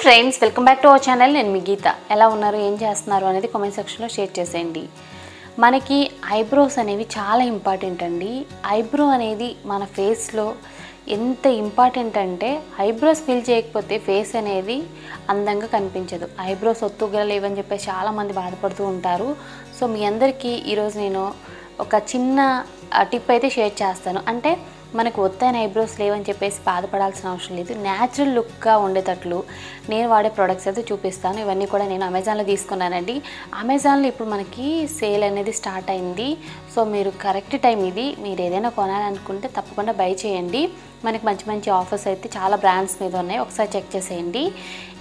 Friends, welcome back to our channel. నేను మీ గీత. ఎలా ఉన్నారు, ఏం చేస్తున్నారు అనేది కామెంట్ సెక్షన్లో షేర్ చేసేయండి. మనకి ఐబ్రోస్ అనేవి చాలా ఇంపార్టెంట్ అండి. ఐబ్రో అనేది మన ఫేస్లో ఎంత ఇంపార్టెంట్ అంటే ఐబ్రోస్ ఫిల్ చేయకపోతే ఫేస్ అనేది అందంగా కనిపించదు. ఐబ్రోస్ ఒత్తుగా లేవని చెప్పేసి చాలామంది బాధపడుతూ ఉంటారు. సో మీ అందరికీ ఈరోజు నేను ఒక చిన్న టిప్ అయితే షేర్ చేస్తాను. అంటే మనకు ఒత్తైన ఐబ్రోస్ లేవని చెప్పేసి బాధపడాల్సిన అవసరం లేదు. న్యాచురల్ లుక్గా ఉండేటట్లు నేను వాడే ప్రోడక్ట్స్ అయితే చూపిస్తాను. ఇవన్నీ కూడా నేను అమెజాన్లో తీసుకున్నానండి. అమెజాన్లో ఇప్పుడు మనకి సేల్ అనేది స్టార్ట్ అయింది. సో మీరు కరెక్ట్ టైం ఇది. మీరు ఏదైనా కొనాలనుకుంటే తప్పకుండా బై చేయండి. మనకి మంచి మంచి ఆఫర్స్ అయితే చాలా బ్రాండ్స్ మీద ఉన్నాయి. ఒకసారి చెక్ చేసేయండి.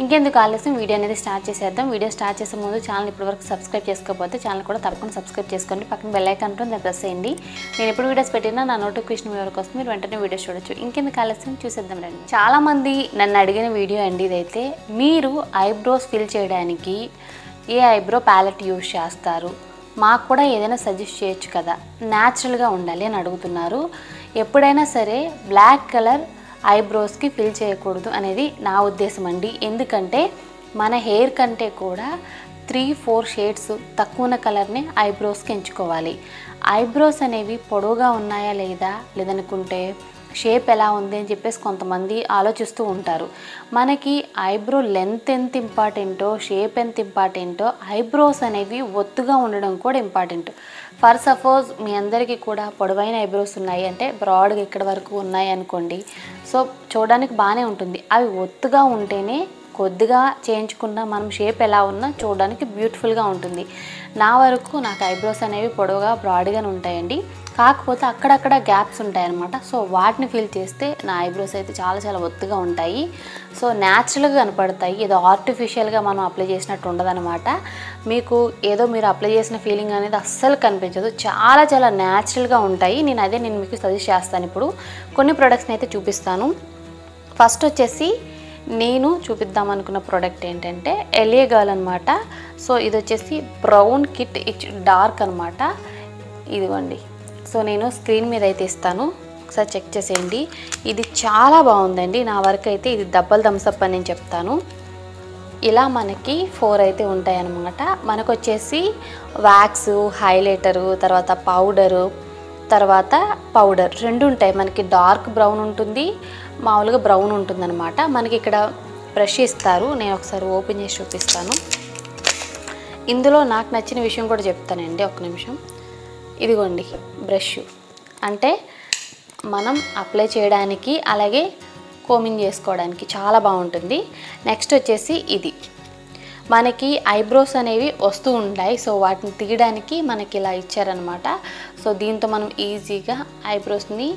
ఇంకెందుకు ఆలస్యం, వీడియో అనేది స్టార్ట్ చేసేద్దాం. వీడియో స్టార్ట్ చేసే ముందు ఛానల్ ఇప్పటివరకు సబ్స్క్రైబ్ చేసుకోకపోతే ఛానల్ కూడా తప్పకుండా సబ్స్క్రైబ్ చేసుకోండి. పక్కన బెల్ ఐకాన్ ఉంటుంది, ప్రెస్ చేయండి. నేను ఎప్పుడు వీడియోస్ పెట్టినా నా నోటిఫికేషన్ మీ వరకు వస్తుంది. మీరు వెంటనే వీడియోస్ చూడొచ్చు. ఇంకెందుకు ఆలస్యం, చూసేద్దాం రండి. చాలామంది నన్ను అడిగిన వీడియో అండి ఇదైతే. మీరు ఐబ్రోస్ ఫిల్ చేయడానికి ఏ ఐబ్రో ప్యాలెట్ యూజ్ చేస్తారు, మాకు కూడా ఏదైనా సజెస్ట్ చేయొచ్చు కదా, న్యాచురల్గా ఉండాలి అని అడుగుతున్నారు. ఎప్పుడైనా సరే బ్లాక్ కలర్ ఐబ్రోస్కి ఫిల్ చేయకూడదు అనేది నా ఉద్దేశం అండి. ఎందుకంటే మన హెయిర్ కంటే కూడా 3-4 షేడ్స్ తక్కువ ఉన్న కలర్ని ఐబ్రోస్కి ఎంచుకోవాలి. ఐబ్రోస్ అనేవి పొడవుగా ఉన్నాయా లేదా, లేదనుకుంటే షేప్ ఎలా ఉంది అని చెప్పేసి కొంతమంది ఆలోచిస్తూ ఉంటారు. మనకి ఐబ్రో లెంత్ ఎంత ఇంపార్టెంటో, షేప్ ఎంత ఇంపార్టెంటో, ఐబ్రోస్ అనేవి ఒత్తుగా ఉండడం కూడా ఇంపార్టెంట్. ఫర్ సపోజ్ మీ అందరికీ కూడా పొడవైన ఐబ్రోస్ ఉన్నాయి అంటే, బ్రాడ్గా ఇక్కడ వరకు ఉన్నాయి అనుకోండి. సో చూడడానికి బాగానే ఉంటుంది. అవి ఒత్తుగా ఉంటేనే కొద్దిగా చేయించుకున్న మనం షేప్ ఎలా ఉన్నా చూడడానికి బ్యూటిఫుల్గా ఉంటుంది. నా వరకు నాకు ఐబ్రోస్ అనేవి పొడవుగా బ్రాడ్గానే ఉంటాయండి. కాకపోతే అక్కడక్కడ గ్యాప్స్ ఉంటాయన్నమాట. సో వాటిని ఫిల్ చేస్తే నా ఐబ్రోస్ అయితే చాలా చాలా ఒత్తుగా ఉంటాయి. సో న్యాచురల్గా కనపడతాయి. ఏదో ఆర్టిఫిషియల్గా మనం అప్లై చేసినట్టు ఉండదన్నమాట. మీకు ఏదో మీరు అప్లై చేసిన ఫీలింగ్ అనేది అస్సలు కనిపించదు. చాలా చాలా న్యాచురల్గా ఉంటాయి. నేను మీకు సజెస్ట్ చేస్తాను. ఇప్పుడు కొన్ని ప్రొడక్ట్స్ని అయితే చూపిస్తాను. ఫస్ట్ వచ్చేసి నేను చూపిద్దాం అనుకున్న ప్రోడక్ట్ ఏంటంటే ఎల్ఏ గర్ల్ అనమాట. సో ఇది వచ్చేసి బ్రౌన్ కిట్ డార్క్ అనమాట. ఇదిగోండి. సో నేను స్క్రీన్ మీద అయితే ఇస్తాను, ఒకసారి చెక్ చేసేయండి. ఇది చాలా బాగుందండి. నా వరకు అయితే ఇది డబల్ థమ్స్ అప్ అని నేను చెప్తాను. ఇలా మనకి 4 అయితే ఉంటాయన్నమాట. మనకు వచ్చేసి వ్యాక్స్, హైలైటరు, తర్వాత పౌడర్ 2 ఉంటాయి. మనకి డార్క్ బ్రౌన్ ఉంటుంది, మామూలుగా బ్రౌన్ ఉంటుందన్నమాట. మనకి ఇక్కడ బ్రష్ ఇస్తారు. నేను ఒకసారి ఓపెన్ చేసి చూపిస్తాను. ఇందులో నాకు నచ్చిన విషయం కూడా చెప్తానండి, ఒక్క నిమిషం. ఇదిగోండి బ్రష్. అంటే మనం అప్లై చేయడానికి అలాగే కోమింగ్ చేసుకోవడానికి చాలా బాగుంటుంది. నెక్స్ట్ వచ్చేసి ఇది మనకి ఐబ్రోస్ అనేవి వస్తూ ఉంటాయి. సో వాటిని తీయడానికి మనకి ఇలా ఇచ్చారనమాట. సో దీంతో మనం ఈజీగా ఐబ్రోస్ని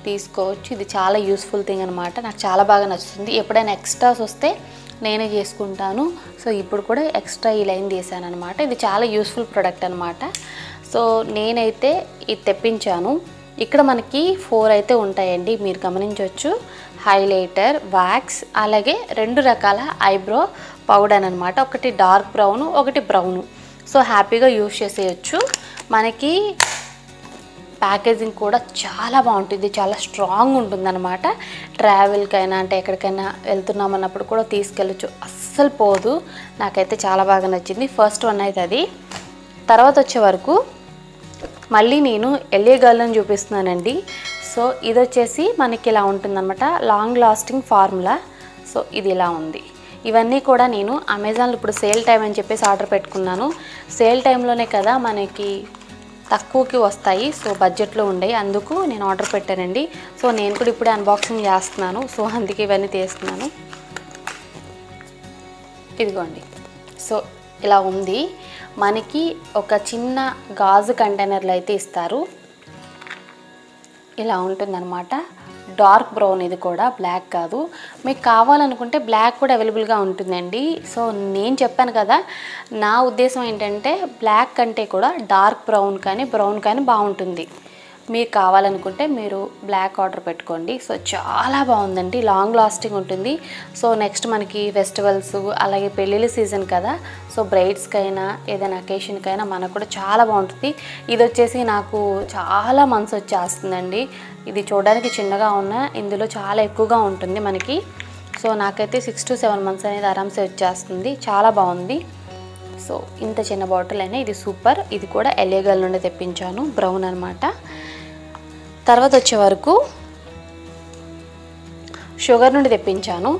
తీసుకోవచ్చు. ఇది చాలా యూస్ఫుల్ థింగ్ అనమాట. నాకు చాలా బాగా నచ్చుతుంది. ఎప్పుడైనా ఎక్స్ట్రాస్ వస్తే నేనే చేసుకుంటాను. సో ఇప్పుడు కూడా ఎక్స్ట్రా ఈ లైన్ తీసాను అనమాట. ఇది చాలా యూస్ఫుల్ ప్రోడక్ట్ అనమాట. సో నేనైతే ఇది తెప్పించాను. ఇక్కడ మనకి 4 అయితే ఉంటాయండి, మీరు గమనించవచ్చు. హైలైటర్, వ్యాక్స్, అలాగే 2 రకాల ఐబ్రో పౌడర్ అనమాట. ఒకటి డార్క్ బ్రౌను, ఒకటి బ్రౌను. సో హ్యాపీగా యూజ్ చేసేయచ్చు. మనకి ప్యాకేజింగ్ కూడా చాలా బాగుంటుంది, చాలా స్ట్రాంగ్ ఉంటుందన్నమాట. ట్రావెల్కైనా అంటే ఎక్కడికైనా వెళ్తున్నామన్నప్పుడు కూడా తీసుకెళ్ళచ్చు, అస్సలు పోదు. నాకైతే చాలా బాగా నచ్చింది. ఫస్ట్ వన్ అయితే అది. తర్వాత వచ్చే వరకు మళ్ళీ నేను ఎల్ఏ గర్ల్ అని చూపిస్తున్నానండి. సో ఇది వచ్చేసి మనకి ఇలా ఉంటుందన్నమాట, లాంగ్ లాస్టింగ్ ఫార్ములా. సో ఇది ఇలా ఉంది. ఇవన్నీ కూడా నేను అమెజాన్లో ఇప్పుడు సేల్ టైం అని చెప్పేసి ఆర్డర్ పెట్టుకున్నాను. సేల్ టైంలోనే కదా మనకి తక్కువకి వస్తాయి. సో బడ్జెట్లో ఉండేవి, అందుకు నేను ఆర్డర్ పెట్టానండి. సో నేను కూడా ఇప్పుడే అన్బాక్సింగ్ చేస్తున్నాను. సో అందుకే ఇవన్నీ తీస్తున్నాను. ఇదిగోండి. సో ఇలా ఉంది. మనకి ఒక చిన్న గాజు కంటైనర్లు అయితే ఇస్తారు. ఇలా ఉంటుందన్నమాట. డార్క్ బ్రౌన్, ఇది కూడా బ్లాక్ కాదు. మీకు కావాలనుకుంటే బ్లాక్ కూడా అవైలబుల్గా ఉంటుందండి. సో నేను చెప్పాను కదా, నా ఉద్దేశం ఏంటంటే బ్లాక్ కంటే కూడా డార్క్ బ్రౌన్ కానీ బాగుంటుంది. మీకు కావాలనుకుంటే మీరు బ్లాక్ ఆర్డర్ పెట్టుకోండి. సో చాలా బాగుందండి, లాంగ్ లాస్టింగ్ ఉంటుంది. సో నెక్స్ట్ మనకి ఫెస్టివల్స్ అలాగే పెళ్ళిళ్ళ సీజన్ కదా. సో బ్రైడ్స్కైనా ఏదైనా అకేషన్కైనా మనకు కూడా చాలా బాగుంటుంది. ఇది వచ్చేసి నాకు చాలా మంత్స్ వచ్చేస్తుందండి. ఇది చూడడానికి చిన్నగా ఉన్న ఇందులో చాలా ఎక్కువగా ఉంటుంది మనకి. సో నాకైతే 6 to 7 months అనేది ఆరామ్సే వచ్చేస్తుంది. చాలా బాగుంది. సో ఇంత చిన్న బాటిల్ అయినా ఇది సూపర్. ఇది కూడా LA గర్ల్ నుండి తెప్పించాను, బ్రౌన్ అనమాట. తర్వాత వచ్చే వరకు షుగర్ నుండి తెప్పించాను.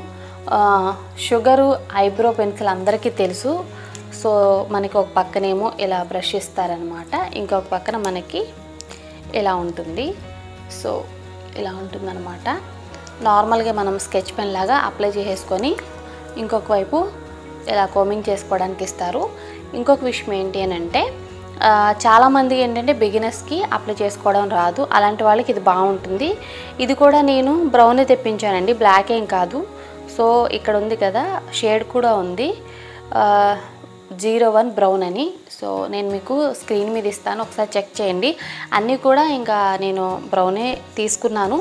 షుగరు ఐబ్రో పెన్సిల్ అందరికీ తెలుసు. సో మనకి ఒక పక్కనేమో ఇలా బ్రష్ ఇస్తారనమాట, ఇంకొక పక్కన మనకి ఇలా ఉంటుంది. సో ఇలా ఉంటుందన్నమాట. నార్మల్గా మనం స్కెచ్ పెన్ లాగా అప్లై చేసేసుకొని ఇంకొక వైపు ఇలా కోమింగ్ చేసుకోవడానికి ఇస్తారు. ఇంకొక విషయం ఏంటి అని అంటే చాలామంది ఏంటంటే బిగినర్స్కి అప్లై చేసుకోవడం రాదు, అలాంటి వాళ్ళకి ఇది బాగుంటుంది. ఇది కూడా నేను బ్రౌన్ తెప్పించానండి, బ్లాక్ ఏం కాదు. సో ఇక్కడ ఉంది కదా షేడ్ కూడా ఉంది 01 బ్రౌన్ అని. సో నేను మీకు స్క్రీన్ మీద ఇస్తాను, ఒకసారి చెక్ చేయండి. అన్నీ కూడా ఇంకా నేను బ్రౌనే తీసుకున్నాను,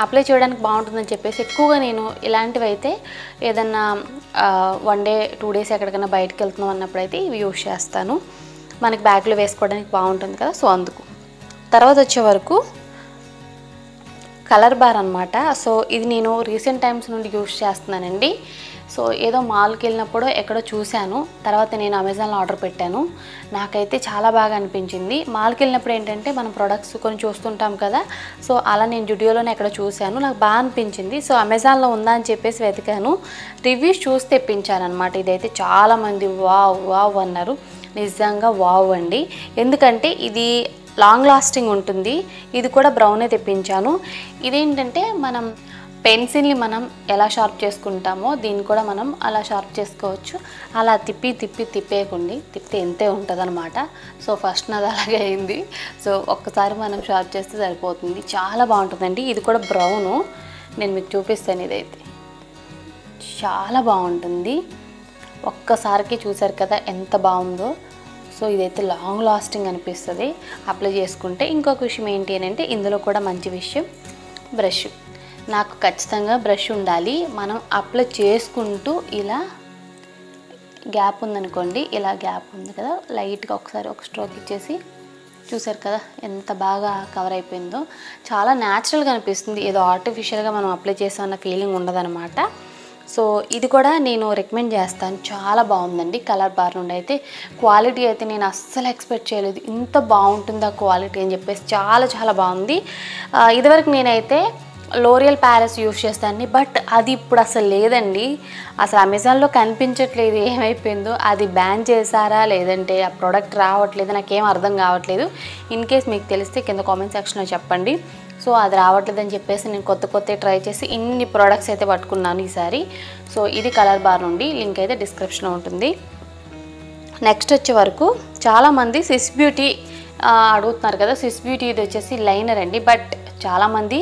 అప్లై చేయడానికి బాగుంటుందని చెప్పేసి. ఎక్కువగా నేను ఇలాంటివి అయితే ఏదన్నా 1 day 2 days ఎక్కడికైనా బయటకు వెళ్తున్నాం అన్నప్పుడైతే ఇవి యూజ్ చేస్తాను, మనకి బ్యాగ్లో వేసుకోవడానికి బాగుంటుంది కదా. సో అందుకు. తర్వాత వచ్చే వరకు కలర్ బార్ అనమాట. సో ఇది నేను రీసెంట్ టైమ్స్ నుండి యూజ్ చేస్తున్నానండి. సో ఏదో మాల్కి వెళ్ళినప్పుడు ఎక్కడో చూశాను, తర్వాత నేను అమెజాన్లో ఆర్డర్ పెట్టాను. నాకైతే చాలా బాగా అనిపించింది. మాల్కి వెళ్ళినప్పుడు ఏంటంటే మనం ప్రొడక్ట్స్ కొన్ని చూస్తుంటాం కదా, సో అలా నేను జుడియోలోనే ఎక్కడ చూశాను, నాకు బాగా అనిపించింది. సో అమెజాన్లో ఉందా అని చెప్పేసి వెతికాను, రివ్యూస్ చూసి తెప్పించాను అనమాట. ఇదైతే చాలామంది వావ్ వావ్ అన్నారు. నిజంగా వావ్ అండి, ఎందుకంటే ఇది లాంగ్ లాస్టింగ్ ఉంటుంది. ఇది కూడా బ్రౌనే తెప్పించాను. ఇదేంటంటే మనం పెన్సిల్ని మనం ఎలా షార్ప్ చేసుకుంటామో దీన్ని కూడా మనం అలా షార్ప్ చేసుకోవచ్చు. అలా తిప్పేయకండి, తిప్పితే ఎంతే ఉంటుంది అనమాట. సో ఫస్ట్ నాది అలాగే అయింది. సో ఒక్కసారి మనం షార్ప్ చేస్తే సరిపోతుంది. చాలా బాగుంటుందండి. ఇది కూడా బ్రౌను, నేను మీకు చూపిస్తాను. ఇదైతే చాలా బాగుంటుంది. ఒక్కసారికి చూసారు కదా ఎంత బాగుందో. సో ఇదైతే లాంగ్ లాస్టింగ్ అనిపిస్తుంది అప్లై చేసుకుంటే. ఇంకొక విషయం ఏంటి అని అంటే ఇందులో కూడా మంచి విషయం, బ్రష్. నాకు ఖచ్చితంగా బ్రష్ ఉండాలి. మనం అప్లై చేసుకుంటూ ఇలా గ్యాప్ ఉందనుకోండి, ఇలా గ్యాప్ ఉంది కదా, లైట్గా ఒకసారి ఒక స్ట్రోక్ ఇచ్చేసి చూసారు కదా ఎంత బాగా కవర్ అయిపోయిందో. చాలా న్యాచురల్గా అనిపిస్తుంది, ఏదో ఆర్టిఫిషియల్గా మనం అప్లై చేసామన్న ఫీలింగ్ ఉండదన్నమాట. సో ఇది కూడా నేను రికమెండ్ చేస్తాను, చాలా బాగుందండి. కలర్ బార్ నుండి అయితే క్వాలిటీ అయితే నేను అస్సలు ఎక్స్పెక్ట్ చేయలేదు, ఇంత బాగుంటుంది ఆ క్వాలిటీ అని చెప్పేసి. చాలా చాలా బాగుంది. ఇదివరకు నేనైతే లోరియల్ ప్యారిస్ యూజ్ చేస్తాను, బట్ అది ఇప్పుడు అసలు లేదండి. అసలు అమెజాన్లో కనిపించట్లేదు, ఏమైపోయిందో. అది బ్యాన్ చేశారా లేదంటే ఆ ప్రోడక్ట్ రావట్లేదు, నాకేం అర్థం కావట్లేదు. ఇన్ కేస్ మీకు తెలిస్తే కింద కామెంట్ సెక్షన్లో చెప్పండి. సో అది రావట్లేదని చెప్పేసి నేను కొత్త ట్రై చేసి ఇన్ని ప్రోడక్ట్స్ అయితే పట్టుకున్నాను ఈసారి. సో ఇది కలర్ బార్ నుండి, లింక్ అయితే డిస్క్రిప్షన్లో ఉంటుంది. నెక్స్ట్ వచ్చే వరకు చాలామంది స్విస్ బ్యూటీ అడుగుతున్నారు కదా. స్విస్ బ్యూటీ ఇది వచ్చేసి లైనర్ అండి, బట్ చాలామంది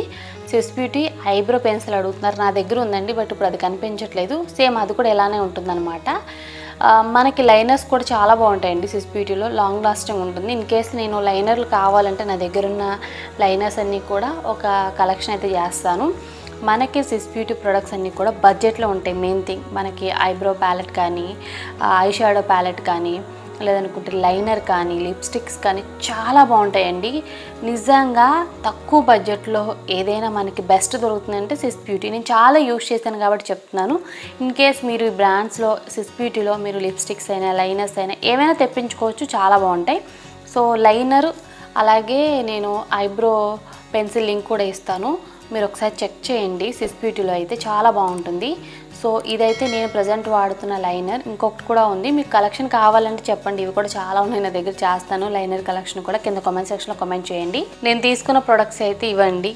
స్విస్ బ్యూటీ ఐబ్రో పెన్సిల్ అడుగుతున్నారు. నా దగ్గర ఉందండి, బట్ ఇప్పుడు అది కనిపించట్లేదు. సేమ్ అది కూడా ఇలానే ఉంటుందన్నమాట. మనకి లైనర్స్ కూడా చాలా బాగుంటాయండి స్విస్ బ్యూటీలో, లాంగ్ లాస్టింగ్ ఉంటుంది. ఇన్ కేస్ నేను లైనర్లు కావాలంటే నా దగ్గర ఉన్న లైనర్స్ అన్నీ కూడా ఒక కలెక్షన్ అయితే చేస్తాను. మనకి స్విస్ బ్యూటీ ప్రొడక్ట్స్ అన్నీ కూడా బడ్జెట్లో ఉంటాయి. మెయిన్ థింగ్ మనకి ఐబ్రో ప్యాలెట్ కానీ, ఐ షాడో ప్యాలెట్ కానీ, లేదనుకుంటే లైనర్ కానీ, లిప్స్టిక్స్ కానీ చాలా బాగుంటాయండి. నిజంగా తక్కువ బడ్జెట్లో ఏదైనా మనకి బెస్ట్ దొరుకుతుందంటే స్విస్ బ్యూటీ. నేను చాలా యూజ్ చేశాను కాబట్టి చెప్తున్నాను. ఇన్ కేస్ మీరు ఈ బ్రాండ్స్లో స్విస్ బ్యూటీలో మీరు లిప్స్టిక్స్ అయినా లైనర్స్ అయినా ఏమైనా తెప్పించుకోవచ్చు, చాలా బాగుంటాయి. సో లైనర్ అలాగే నేను ఐబ్రో పెన్సిల్ లింక్ కూడా ఇస్తాను, మీరు ఒకసారి చెక్ చేయండి. స్విస్ బ్యూటీలో అయితే చాలా బాగుంటుంది. సో ఇదైతే నేను ప్రజెంట్ వాడుతున్న లైనర్. ఇంకొకటి కూడా ఉంది, మీకు కలెక్షన్ కావాలంటే చెప్పండి, ఇవి కూడా చాలా ఉన్నాయి నా దగ్గర, చేస్తాను. లైనర్ కలెక్షన్ కూడా కింద కామెంట్ సెక్షన్లో కామెంట్ చేయండి. నేను తీసుకున్న ప్రొడక్ట్స్ అయితే ఇవ్వండి.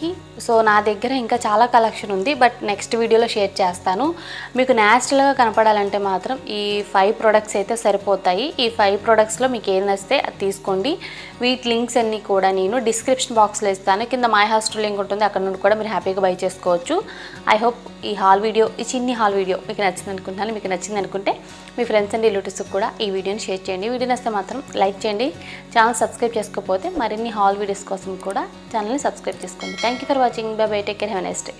సో నా దగ్గర ఇంకా చాలా కలెక్షన్ ఉంది, బట్ నెక్స్ట్ వీడియోలో షేర్ చేస్తాను. మీకు న్యాచురల్గా కనపడాలంటే మాత్రం ఈ 5 ప్రొడక్ట్స్ అయితే సరిపోతాయి. ఈ 5 ప్రొడక్ట్స్లో మీకు ఏది నచ్చితే అది తీసుకోండి. వీటి లింక్స్ అన్నీ కూడా నేను డిస్క్రిప్షన్ బాక్స్లో ఇస్తాను. కింద మై హాస్టల్ లింక్ ఉంటుంది, అక్కడ నుండి కూడా మీరు హ్యాపీగా బై చేసుకోవచ్చు. ఐ హోప్ ఈ హాల్ వీడియో, ఈ చిన్ని హాల్ వీడియో మీకు నచ్చింది అనుకుంటున్నాను. మీకు నచ్చింది అనుకుంటే మీ ఫ్రెండ్స్ అండ్ రిలేటివ్స్కి కూడా ఈ వీడియోని షేర్ చేయండి. వీడియో నచ్చితే మాత్రం లైక్ చేయండి. ఛానల్ సబ్స్క్రైబ్ చేసుకోకపోతే మరిన్ని హాల్ వీడియోస్ కోసం కూడా ఛానల్ని సబ్స్క్రైబ్ చేసుకోండి. Thank you for watching. By by, take care, have a nice day.